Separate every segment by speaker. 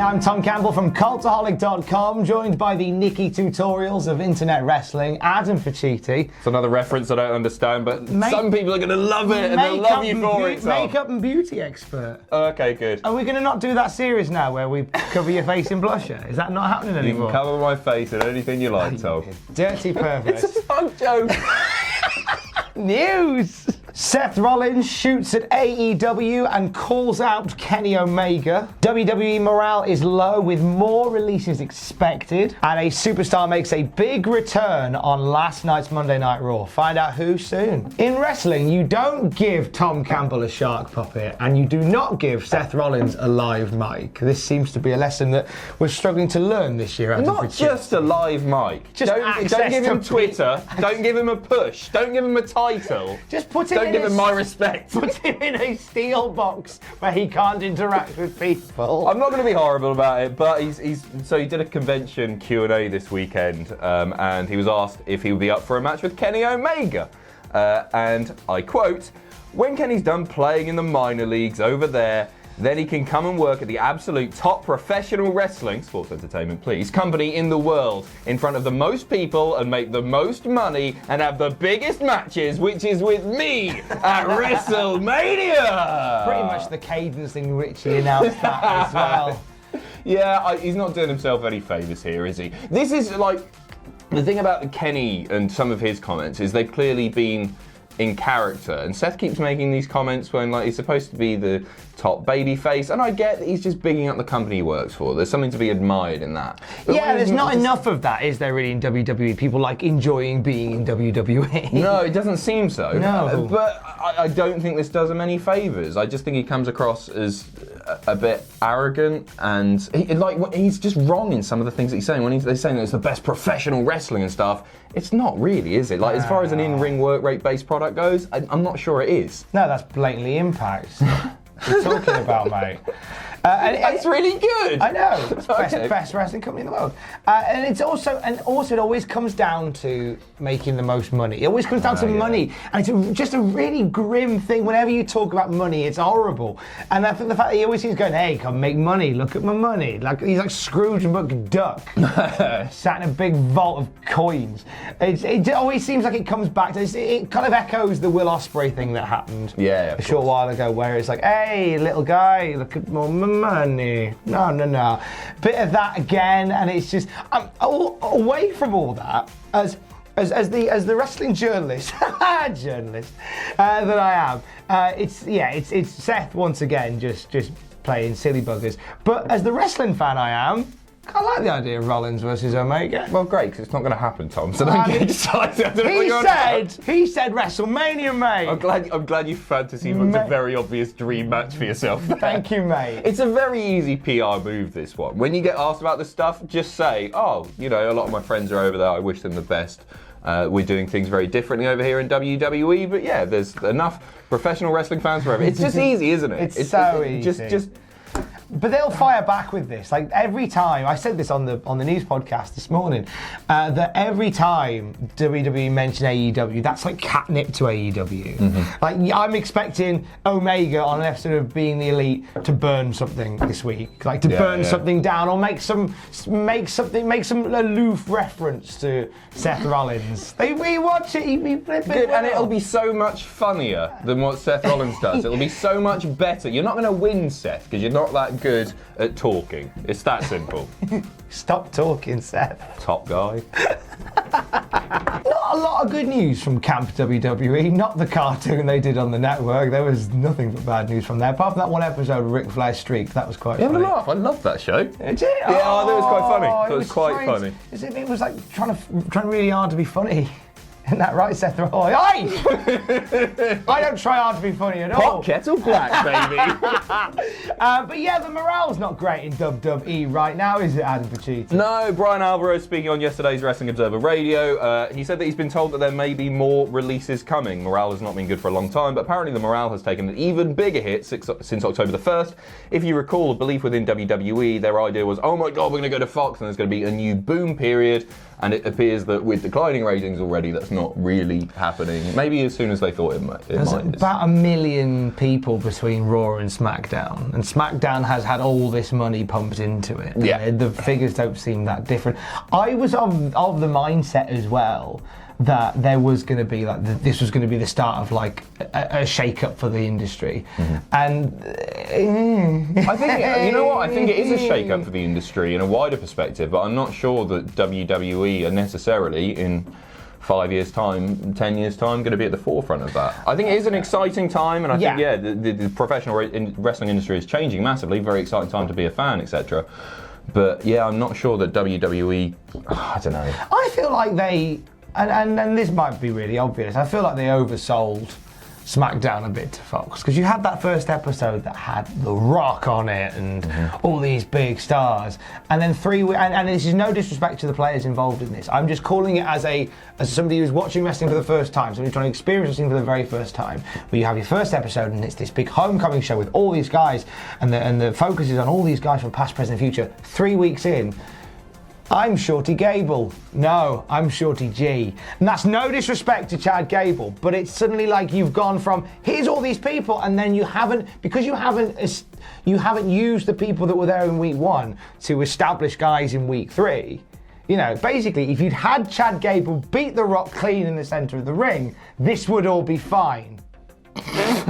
Speaker 1: I'm Tom Campbell from Cultaholic.com, joined by the Nikki tutorials of internet wrestling, Adam Pacitti.
Speaker 2: It's another reference I don't understand, but some people are going to love it and they'll love you for it.
Speaker 1: Makeup and beauty expert.
Speaker 2: Okay, good.
Speaker 1: Are we going to not do that series now where we cover your face in blusher? Is that not happening anymore?
Speaker 2: You can cover my face in anything you like, Tom.
Speaker 1: Dirty pervert.
Speaker 2: It's a fun joke.
Speaker 1: News! Seth Rollins shoots at AEW and calls out Kenny Omega. WWE morale is low with more releases expected. And a superstar makes a big return on last night's Monday Night Raw. Find out who soon. In wrestling, you don't give Tom Campbell a shark puppet and you do not give Seth Rollins a live mic. This seems to be a lesson that we're struggling to learn this year.
Speaker 2: Not just a live mic. Don't give him Twitter. Don't give him a push. Don't give him a title.
Speaker 1: Just put him
Speaker 2: Don't give him my respect.
Speaker 1: Put him in a steel box where he can't interact with people.
Speaker 2: I'm not going to be horrible about it, but so he did a convention Q&A this weekend, and he was asked if he would be up for a match with Kenny Omega. And I quote, "When Kenny's done playing in the minor leagues over there, then he can come and work at the absolute top professional wrestling, sports entertainment please, company in the world, in front of the most people and make the most money and have the biggest matches, which is with me at WrestleMania."
Speaker 1: Pretty much the cadence in which he announced that as well.
Speaker 2: Yeah, he's not doing himself any favours here, is he? This is like, the thing about Kenny and some of his comments is they've clearly been in character, and Seth keeps making these comments when like he's supposed to be the top babyface, and I get that he's just bigging up the company he works for. There's something to be admired in that. But
Speaker 1: yeah, there's not enough of that, is there really, in WWE? People like enjoying being in WWE.
Speaker 2: No, it doesn't seem so.
Speaker 1: No.
Speaker 2: But I don't think this does him any favours. I just think he comes across as a bit arrogant, and he's just wrong in some of the things that he's saying. When they're saying that it's the best professional wrestling and stuff, it's not really, is it? Like, as far as an in-ring work rate-based product goes, I'm not sure it is.
Speaker 1: No, that's blatantly Impact. What are you talking about, mate?
Speaker 2: It's really good.
Speaker 1: I know. It's the best wrestling company in the world. And it always comes down to making the most money. It always comes down to money. And it's just a really grim thing. Whenever you talk about money, it's horrible. And I think the fact that he always seems going, "Hey, come make money, look at my money." Like he's like Scrooge McDuck, sat in a big vault of coins. It always seems like it comes back to this. It kind of echoes the Will Ospreay thing that happened a short while ago, where it's like, "Hey, little guy, look at my money." No. Bit of that again, and it's just away from all that. As the wrestling journalist that I am, it's Seth once again just playing silly buggers. But as the wrestling fan I am, I like the idea of Rollins versus Omega.
Speaker 2: Well, great, because it's not going to happen, Tom. So don't get excited.
Speaker 1: He said WrestleMania, mate.
Speaker 2: I'm glad you fantasy booked a very obvious dream match for yourself there.
Speaker 1: Thank you, mate.
Speaker 2: It's a very easy PR move, this one. When you get asked about this stuff, just say, "Oh, a lot of my friends are over there. I wish them the best. We're doing things very differently over here in WWE, but yeah, there's enough professional wrestling fans for everyone." It's just easy, isn't it?
Speaker 1: It's so easy. But they'll fire back with this. Like every time, I said this on the news podcast this morning, that every time WWE mention AEW, that's like catnip to AEW. Mm-hmm. Like I'm expecting Omega on an episode of Being the Elite to burn something this week, like to burn something down or make some aloof reference to Seth Rollins. We watch it. Good,
Speaker 2: and it'll be so much funnier than what Seth Rollins does. It'll be so much better. You're not going to win, Seth, because you're not that good at talking. It's that simple.
Speaker 1: Stop talking, Seth.
Speaker 2: Top guy.
Speaker 1: Not a lot of good news from Camp WWE, not the cartoon they did on the network. There was nothing but bad news from there, apart from that one episode of Ric Flair's streak. That was quite funny.
Speaker 2: You have a laugh. I loved that show.
Speaker 1: Did you?
Speaker 2: Yeah, I thought it was quite funny. It was quite funny.
Speaker 1: It was like trying really hard to be funny. Isn't that right, Seth Rollins? I don't try hard to be funny at all.
Speaker 2: Pot kettle black, baby.
Speaker 1: But yeah, the morale's not great in WWE right now, is it, Adam Pacitti?
Speaker 2: No, Brian Alvarez speaking on yesterday's Wrestling Observer Radio, he said that he's been told that there may be more releases coming. Morale has not been good for a long time, but apparently the morale has taken an even bigger hit since October the 1st. If you recall, the belief within WWE, their idea was, oh my God, we're going to go to Fox and there's going to be a new boom period. And it appears that with declining ratings already, that's not really happening. Maybe as soon as they thought it might.
Speaker 1: There's about 1 million people between Raw and SmackDown, and SmackDown has had all this money pumped into it.
Speaker 2: Yeah.
Speaker 1: The figures don't seem that different. I was of the mindset as well that there was going to be this was going to be the start of like a shake-up for the industry, and
Speaker 2: I think you know what, I think it is a shake-up for the industry in a wider perspective, but I'm not sure that WWE are necessarily in 5 years' time, 10 years' time, going to be at the forefront of that. I think it is an exciting time, and I think the professional wrestling industry is changing massively. Very exciting time to be a fan, etc. But yeah, I'm not sure that WWE. I don't know.
Speaker 1: I feel like they. And this might be really obvious. I feel like they oversold SmackDown a bit to Fox, because you had that first episode that had The Rock on it and all these big stars, and then and this is no disrespect to the players involved in this. I'm just calling it as somebody who's watching wrestling for the first time, somebody trying to experience wrestling for the very first time, where you have your first episode and it's this big homecoming show with all these guys, and the focus is on all these guys from past, present, and future. 3 weeks in, I'm Shorty Gable. No, I'm Shorty G. And that's no disrespect to Chad Gable, but it's suddenly like you've gone from here's all these people, and then you haven't used the people that were there in week 1 to establish guys in week 3. You know, basically, if you'd had Chad Gable beat The Rock clean in the center of the ring, this would all be fine.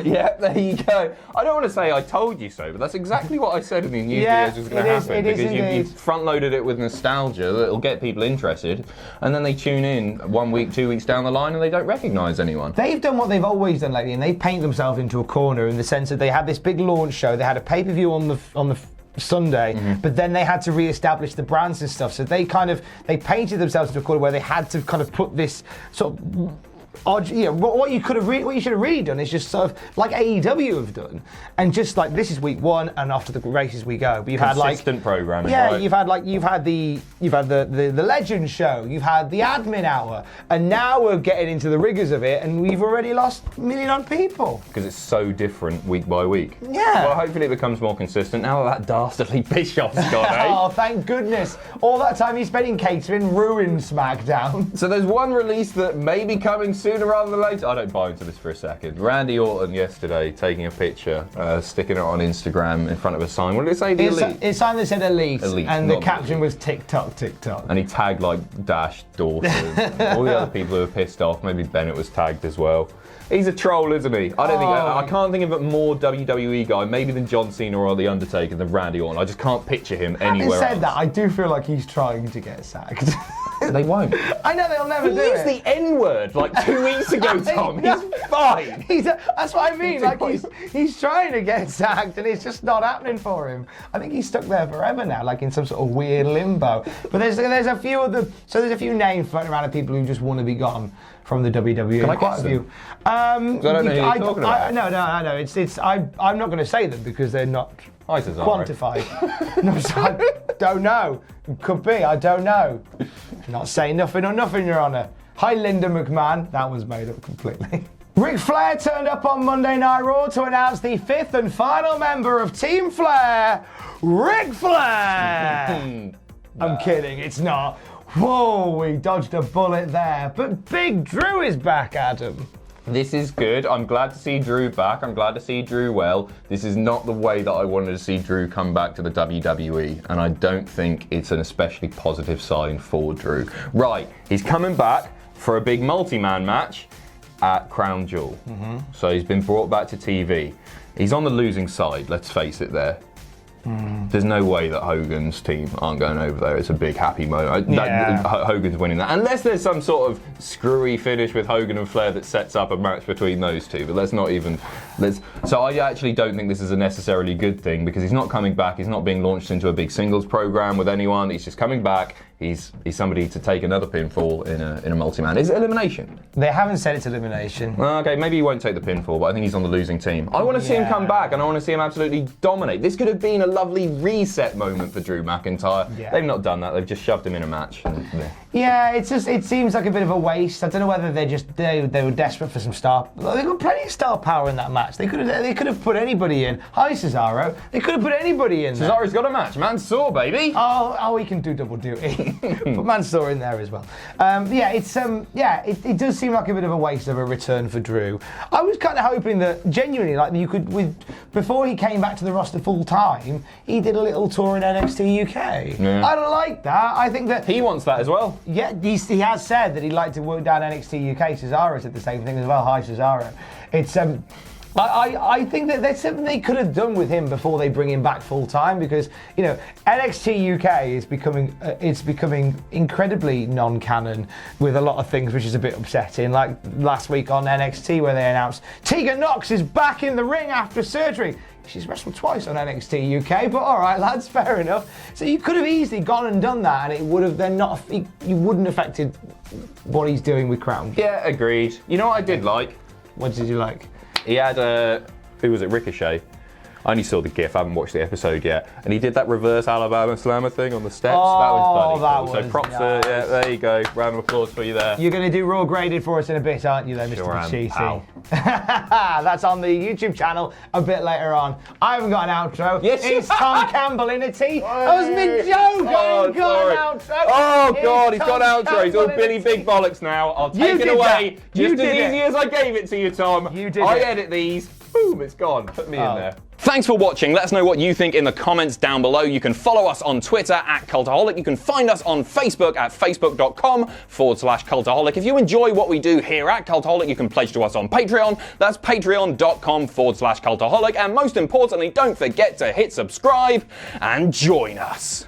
Speaker 2: Yeah, there you go. I don't want to say I told you so, but that's exactly what I said in the news videos was going to happen, because you front-loaded it with nostalgia that'll get people interested, and then they tune in 1 week, 2 weeks down the line, and they don't recognise anyone.
Speaker 1: They've done what they've always done lately, and they paint themselves into a corner in the sense that they had this big launch show, they had a pay-per-view on the Sunday, but then they had to re-establish the brands and stuff, so they painted themselves into a corner where they had to kind of put this sort of odd, what you should have really done is just sort of like AEW have done, and just like this is week 1 and after the races we go. But you've had like
Speaker 2: consistent programming.
Speaker 1: Yeah,
Speaker 2: right?
Speaker 1: you've had the Legend show, you've had the admin hour, and now we're getting into the rigors of it, and we've already lost 1 million odd people
Speaker 2: because it's so different week by week.
Speaker 1: Yeah.
Speaker 2: Well, hopefully it becomes more consistent now that dastardly Bischoff's gone.
Speaker 1: Oh, thank goodness! All that time he spent in catering ruined SmackDown.
Speaker 2: So there's one release that may be coming sooner rather than later. I don't buy into this for a second. Randy Orton yesterday taking a picture, sticking it on Instagram in front of a sign. What did it say? The Elite?
Speaker 1: It's sign that said Elite, and the caption
Speaker 2: Elite.
Speaker 1: was TikTok, TikTok.
Speaker 2: And he tagged like Dash, Dawson, all the other people who were pissed off. Maybe Bennett was tagged as well. He's a troll, isn't he? I can't think of a more WWE guy, maybe than John Cena or The Undertaker, than Randy Orton. I just can't picture him anywhere else.
Speaker 1: Having said that, I do feel like he's trying to get sacked.
Speaker 2: They won't.
Speaker 1: I know they'll never do it.
Speaker 2: He used the N-word like 2 weeks ago, Tom. He's fine.
Speaker 1: That's what I mean. Like he's trying to get sacked, and it's just not happening for him. I think he's stuck there forever now, like in some sort of weird limbo. But there's a few of them. So there's a few names floating around of people who just want to be gone from the WWE.
Speaker 2: Can I
Speaker 1: quite
Speaker 2: guess
Speaker 1: a few.
Speaker 2: them? I don't know who you're talking about.
Speaker 1: No. I'm not going to say them because they're not quantified. No, so I don't know. Could be. I don't know. Not saying nothing or nothing, Your Honour. Hi, Linda McMahon. That was made up completely. Ric Flair turned up on Monday Night Raw to announce the 5th and final member of Team Flair, Ric Flair. I'm kidding. It's not. Whoa, we dodged a bullet there. But Big Drew is back, Adam.
Speaker 2: This is good. I'm glad to see Drew back. I'm glad to see Drew well. This is not the way that I wanted to see Drew come back to the WWE, and I don't think it's an especially positive sign for Drew. Right, he's coming back for a big multi-man match at Crown Jewel. So he's been brought back to TV. He's on the losing side, let's face it there. There's no way that Hogan's team aren't going over there. It's a big happy moment. Hogan's winning that. Unless there's some sort of screwy finish with Hogan and Flair that sets up a match between those two. But let's not even... So I actually don't think this is a necessarily good thing, because he's not coming back. He's not being launched into a big singles program with anyone. He's just coming back. He's somebody to take another pinfall in a multi-man. Is it elimination?
Speaker 1: They haven't said it's elimination.
Speaker 2: Okay, maybe he won't take the pinfall, but I think he's on the losing team. I want to see him come back, and I want to see him absolutely dominate. This could have been a lovely reset moment for Drew McIntyre.
Speaker 1: Yeah.
Speaker 2: They've not done that. They've just shoved him in a match.
Speaker 1: Yeah, it seems like a bit of a waste. I don't know whether they were desperate for some star. They've got plenty of star power in that match. They could have put anybody in. Hi, Cesaro. They could have put anybody in.
Speaker 2: Cesaro's got a match. Mansoor, baby.
Speaker 1: Oh, he can do double duty. Put Mansoor in there as well. It does seem like a bit of a waste of a return for Drew. I was kind of hoping that genuinely, like you could, before he came back to the roster full time, he did a little tour in NXT UK. Yeah. I don't like that. I think that
Speaker 2: he wants that as well.
Speaker 1: Yeah, he has said that he'd like to work down NXT UK. Cesaro said the same thing as well. Hi, Cesaro. It's I think that there's something they could have done with him before they bring him back full time, because NXT UK is becoming incredibly non-canon with a lot of things, which is a bit upsetting. Like last week on NXT where they announced Tegan Nox is back in the ring after surgery. She's wrestled twice on NXT UK, but all right, lads, fair enough. So you could have easily gone and done that, and it would have then you wouldn't have affected what he's doing with Crown.
Speaker 2: Yeah, agreed. You know what I did like?
Speaker 1: What did you like?
Speaker 2: He had who was it? Ricochet. I only saw the GIF. I haven't watched the episode yet. And he did that reverse Alabama Slammer thing on the steps.
Speaker 1: Oh,
Speaker 2: that was bloody cool. So props nice. There you go. Round of applause for you there.
Speaker 1: You're going to do Raw Graded for us in a bit, aren't you, though, Mr. Pacitti? That's on the YouTube channel a bit later on. I haven't got an outro.
Speaker 2: Yes,
Speaker 1: it's Tom Campbell in a tee. That was mid-joke.
Speaker 2: Oh,
Speaker 1: got an outro.
Speaker 2: Oh, God, he's got an outro. He's all Billy Big Bollocks now. I'll take it away. Just as easy as I gave it to you, Tom.
Speaker 1: You did
Speaker 2: I edit these. Boom, it's gone. Put me in there. Thanks for watching. Let us know what you think in the comments down below. You can follow us on Twitter at Cultaholic. You can find us on Facebook at facebook.com/Cultaholic. If you enjoy what we do here at Cultaholic, you can pledge to us on Patreon. That's patreon.com/Cultaholic. And most importantly, don't forget to hit subscribe and join us.